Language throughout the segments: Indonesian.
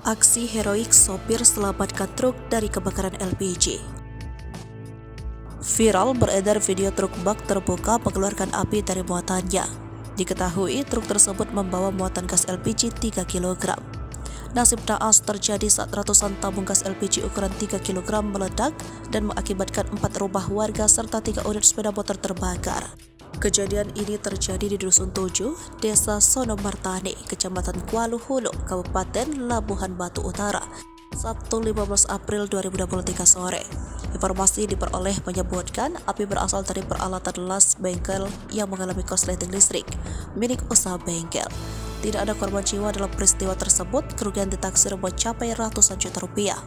Aksi heroik sopir selamatkan truk dari kebakaran LPG. Viral beredar video truk bak terbuka mengeluarkan api dari muatannya. Diketahui truk tersebut membawa muatan gas LPG 3 kg. Nasib naas terjadi saat ratusan tabung gas LPG ukuran 3 kg meledak dan mengakibatkan 4 rumah warga serta 3 unit sepeda motor terbakar. Kejadian ini terjadi di Dusun 7, Desa Sonomartani, Kecamatan Kuala Hulu, Kabupaten Labuhan Batu Utara, Sabtu 15 April 2023 sore. Informasi diperoleh menyebutkan api berasal dari peralatan las bengkel yang mengalami korsleting listrik milik usaha bengkel. Tidak ada korban jiwa dalam peristiwa tersebut, kerugian ditaksir mencapai ratusan juta rupiah.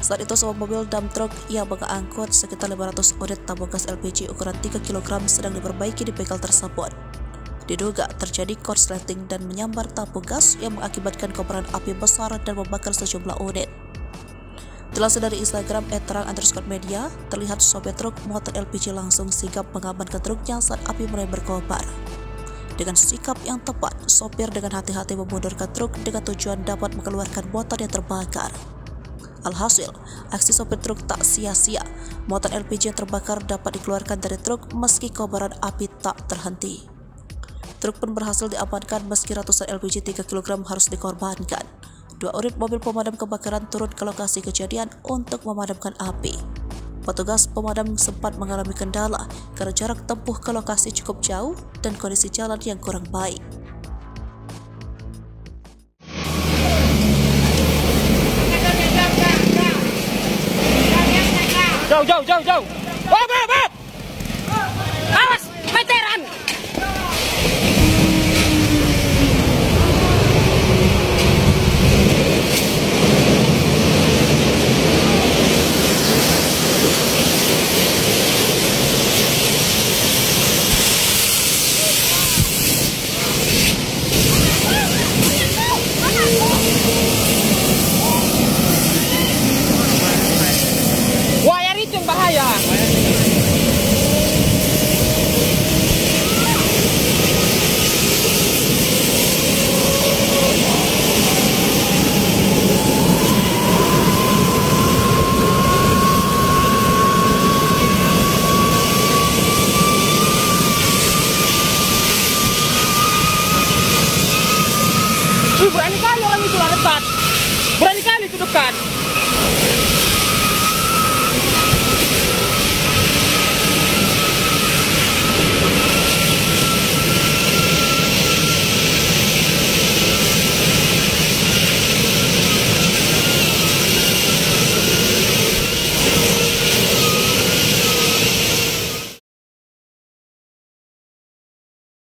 Saat itu sebuah mobil dump truck yang mengangkut sekitar 500 unit tabung gas LPG ukuran 3 kg sedang diperbaiki di bengkel tersebut. Diduga terjadi korsleting dan menyambar tabung gas yang mengakibatkan kobaran api besar dan membakar sejumlah unit. Dilansir dari Instagram @terang_media, terlihat sopir truk muatan LPG langsung sigap mengamankan truknya saat api mulai berkobar. Dengan sikap yang tepat, sopir dengan hati-hati memundurkan truk dengan tujuan dapat mengeluarkan muatan yang terbakar. Alhasil, aksi sopir truk tak sia-sia. Muatan LPG yang terbakar dapat dikeluarkan dari truk meski kobaran api tak terhenti. Truk pun berhasil diamankan meski ratusan LPG 3 kg harus dikorbankan. 2 unit mobil pemadam kebakaran turun ke lokasi kejadian untuk memadamkan api. Petugas pemadam sempat mengalami kendala karena jarak tempuh ke lokasi cukup jauh dan kondisi jalan yang kurang baik. Jauh. Oh, bat. Awas, veteran. Wayar itu yang bahaya. Berani kali orang itu dekat. Berani kali itu dekat.